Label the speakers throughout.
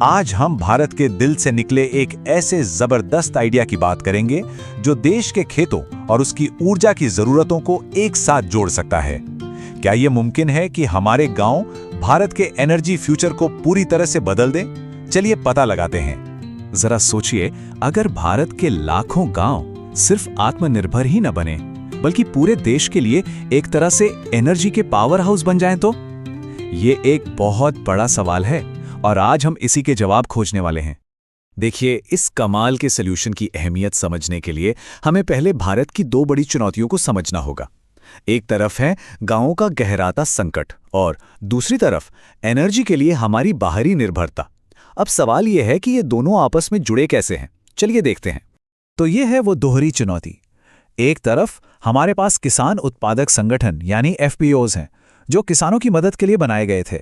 Speaker 1: आज हम भारत के दिल से निकले एक ऐसे जबरदस्त आइडिया की बात करेंगे जो देश के खेतों और उसकी ऊर्जा की जरूरतों को एक साथ जोड़ सकता है। क्या यह मुमकिन है कि हमारे गांव भारत के एनर्जी फ्यूचर को पूरी तरह से बदल दें? चलिए पता लगाते हैं।
Speaker 2: जरा सोचिए, अगर भारत के लाखों गांव सिर्फ आत्मनिर्भर ही न बने बल्कि पूरे देश के लिए एक तरह से एनर्जी के पावर हाउस बन जाएं तो? ये एक बहुत बड़ा सवाल है और आज हम इसी के जवाब खोजने वाले हैं। देखिए, इस कमाल के सॉल्यूशन की अहमियत समझने के लिए हमें पहले भारत की दो बड़ी चुनौतियों को समझना होगा। एक तरफ है गांवों का गहराता संकट और दूसरी तरफ एनर्जी के लिए हमारी बाहरी निर्भरता। अब सवाल यह है कि ये दोनों आपस में जुड़े कैसे हैं? चलिए देखते हैं।
Speaker 1: तो ये है वो दोहरी चुनौती। एक तरफ हमारे पास किसान उत्पादक संगठन यानी एफपीओज हैं, जो किसानों की मदद के लिए बनाए गए थे,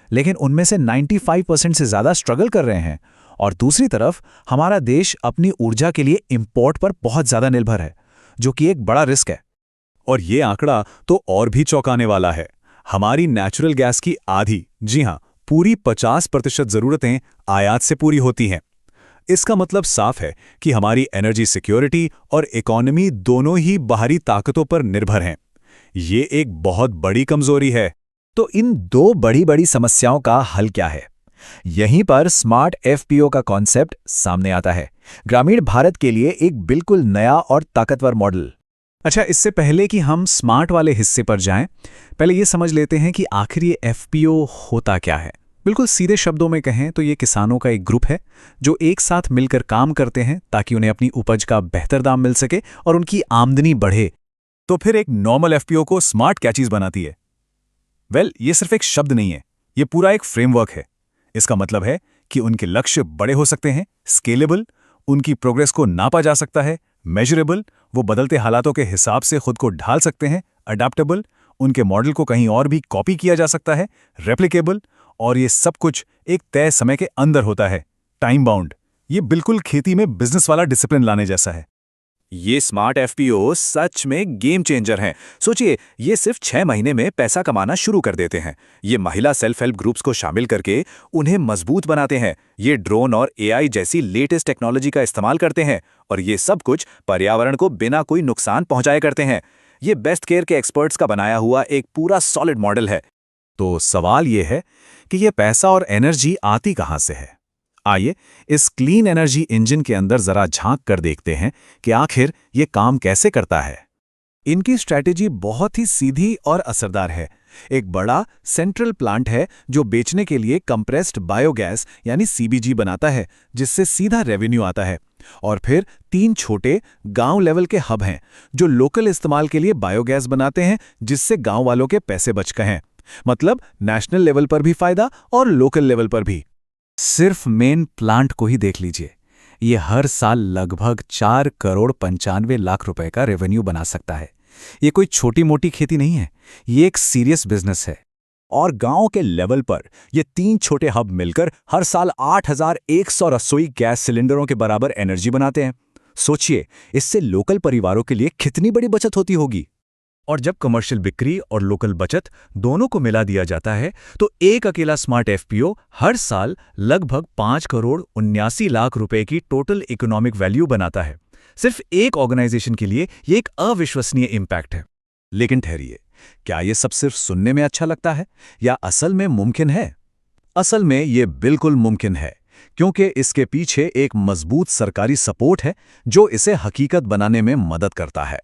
Speaker 1: लेकिन उनमें से 95% से ज्यादा स्ट्रगल कर रहे हैं। और दूसरी तरफ हमारा देश अपनी ऊर्जा के लिए इंपोर्ट पर बहुत ज्यादा निर्भर है, जो कि एक बड़ा रिस्क है।
Speaker 2: और ये आंकड़ा तो और भी चौंकाने वाला है। हमारी नेचुरल गैस की आधी, जी हां, पूरी 50% जरूरतें आयात से पूरी होती हैं। इसका मतलब साफ है कि हमारी एनर्जी सिक्योरिटी और इकोनॉमी दोनों ही बाहरी ताकतों पर निर्भर हैं। ये एक बहुत बड़ी कमजोरी है।
Speaker 1: तो इन दो बड़ी समस्याओं का हल क्या है? यहीं पर स्मार्ट एफपीओ का कॉन्सेप्ट सामने आता है, ग्रामीण भारत के लिए एक बिल्कुल नया और ताकतवर मॉडल।
Speaker 2: अच्छा, इससे पहले कि हम स्मार्ट वाले हिस्से पर जाएं, पहले ये समझ लेते हैं कि आखिर ये एफपीओ होता क्या है। बिल्कुल सीधे शब्दों में कहें तो ये किसानों का एक ग्रुप है जो एक साथ मिलकर काम करते हैं ताकि उन्हें अपनी उपज का बेहतर दाम मिल सके और उनकी आमदनी बढ़े।
Speaker 1: तो फिर एक नॉर्मल एफपीओ को स्मार्ट क्या चीज बनाती है? ये सिर्फ एक शब्द नहीं है, ये पूरा एक फ्रेमवर्क है। इसका मतलब है कि उनके लक्ष्य बड़े हो सकते हैं, स्केलेबल, उनकी प्रोग्रेस को नापा जा सकता है, मेजरेबल, वो बदलते हालातों के हिसाब से खुद को ढाल सकते हैं, अडैप्टेबल, उनके मॉडल को कहीं और भी कॉपी किया जा सकता है, रेप्लिकेबल, और ये सब कुछ एक तय समय के अंदर होता है, टाइम बाउंड। ये बिल्कुल खेती में बिजनेस वाला डिसिप्लिन लाने जैसा है।
Speaker 2: ये स्मार्ट एफपीओ सच में गेम चेंजर हैं। सोचिए, ये सिर्फ 6 महीने में पैसा कमाना शुरू कर देते हैं। ये महिला सेल्फ हेल्प ग्रुप्स को शामिल करके उन्हें मजबूत बनाते हैं। ये ड्रोन और एआई जैसी लेटेस्ट टेक्नोलॉजी का इस्तेमाल करते हैं और ये सब कुछ पर्यावरण को बिना कोई नुकसान पहुंचाए करते हैं। ये बेस्ट केयर के एक्सपर्ट्स का बनाया हुआ एक पूरा सॉलिड मॉडल है।
Speaker 1: तो सवाल ये है कि ये पैसा और एनर्जी आती कहां से है? आइए इस क्लीन एनर्जी इंजन के अंदर जरा झांक कर देखते हैं कि आखिर ये काम कैसे करता है। इनकी स्ट्रैटेजी बहुत ही सीधी और असरदार है। एक बड़ा सेंट्रल प्लांट है जो बेचने के लिए कंप्रेस्ड बायोगैस यानी सीबीजी बनाता है, जिससे सीधा रेवेन्यू आता है। और फिर 3 छोटे गांव लेवल के हब हैं जो लोकल इस्तेमाल के लिए बायोगैस बनाते हैं, जिससे गांव वालों के पैसे बच गए हैं। मतलब नेशनल लेवल पर भी फायदा और लोकल लेवल पर भी। सिर्फ मेन प्लांट को ही देख लीजिए, ये हर साल लगभग 4,95,00,000 रुपए का रेवेन्यू बना सकता है। ये कोई छोटी मोटी खेती नहीं है, ये एक सीरियस बिजनेस है। और गांव के लेवल पर ये 3 छोटे हब मिलकर हर साल 8,100 रसोई गैस सिलेंडरों के बराबर एनर्जी बनाते हैं। सोचिए, इससे लोकल परिवारों के लिए कितनी बड़ी बचत होती होगी। और जब कमर्शियल बिक्री और लोकल बचत दोनों को मिला दिया जाता है तो एक अकेला स्मार्ट एफपीओ हर साल लगभग 5,79,00,000 रुपए की टोटल इकोनॉमिक वैल्यू बनाता है। सिर्फ एक ऑर्गेनाइजेशन के लिए ये एक अविश्वसनीय इंपैक्ट है। लेकिन ठहरिए, क्या ये सब सिर्फ सुनने में अच्छा लगता है या असल में मुमकिन है? असल में ये बिल्कुल मुमकिन है, क्योंकि इसके पीछे एक मजबूत सरकारी सपोर्ट है जो इसे हकीकत बनाने में मदद करता है।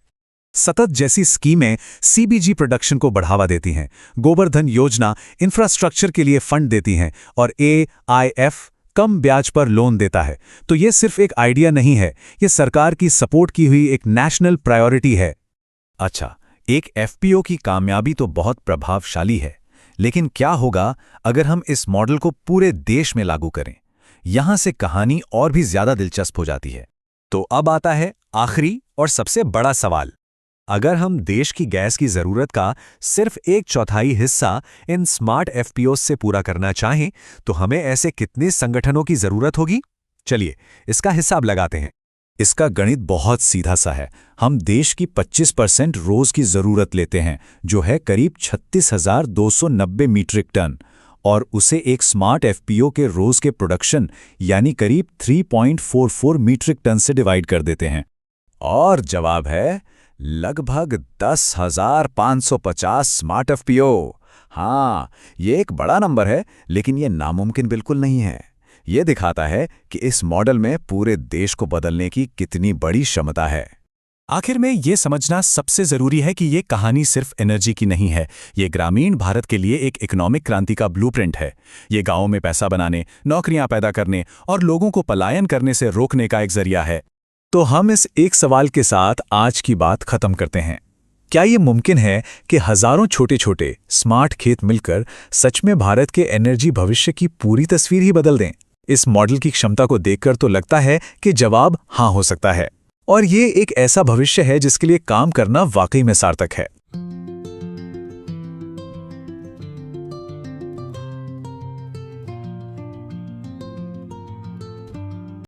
Speaker 1: सतत जैसी स्कीमें सीबीजी प्रोडक्शन को बढ़ावा देती हैं, गोबर धन योजना इंफ्रास्ट्रक्चर के लिए फंड देती हैं और एआईएफ कम ब्याज पर लोन देता है। तो ये सिर्फ एक आइडिया नहीं है, ये सरकार की सपोर्ट की हुई एक नेशनल प्रायोरिटी है। अच्छा, एक एफपीओ की कामयाबी तो बहुत प्रभावशाली है, लेकिन क्या होगा अगर हम इस मॉडल को पूरे देश में लागू करें? यहां से कहानी और भी ज्यादा दिलचस्प हो जाती है। तो अब आता है आखिरी और सबसे बड़ा सवाल। अगर हम देश की गैस की जरूरत का सिर्फ 1/4 हिस्सा इन स्मार्ट एफपीओ से पूरा करना चाहें, तो हमें ऐसे कितने संगठनों की जरूरत होगी? चलिए इसका हिसाब लगाते हैं। इसका गणित बहुत सीधा सा है। हम देश की 25% रोज की जरूरत लेते हैं, जो है करीब 36,290 मीट्रिक टन,
Speaker 2: और उसे एक स्मार्ट एफपीओ के रोज के प्रोडक्शन यानी करीब 3.44 मीट्रिक टन से डिवाइड कर देते हैं। और जवाब है लगभग 10,550 स्मार्ट एफपीओ। हाँ, ये एक बड़ा नंबर है, लेकिन ये नामुमकिन बिल्कुल नहीं है। ये दिखाता है कि इस मॉडल में पूरे देश को बदलने की कितनी बड़ी क्षमता है।
Speaker 1: आखिर में ये समझना सबसे जरूरी है कि ये कहानी सिर्फ एनर्जी की नहीं है, ये ग्रामीण भारत के लिए एक इकोनॉमिक क्रांति का ब्लूप्रिंट है। ये गांवों में पैसा बनाने, नौकरियां पैदा करने और लोगों को पलायन करने से रोकने का एक जरिया है। तो हम इस एक सवाल के साथ आज की बात खत्म करते हैं। क्या ये मुमकिन है कि हजारों छोटे छोटे स्मार्ट खेत मिलकर सच में भारत के एनर्जी भविष्य की पूरी तस्वीर ही बदल दें? इस मॉडल की क्षमता को देखकर तो लगता है कि जवाब हाँ हो सकता है, और ये एक ऐसा भविष्य है जिसके लिए काम करना वाकई में सार्थक है।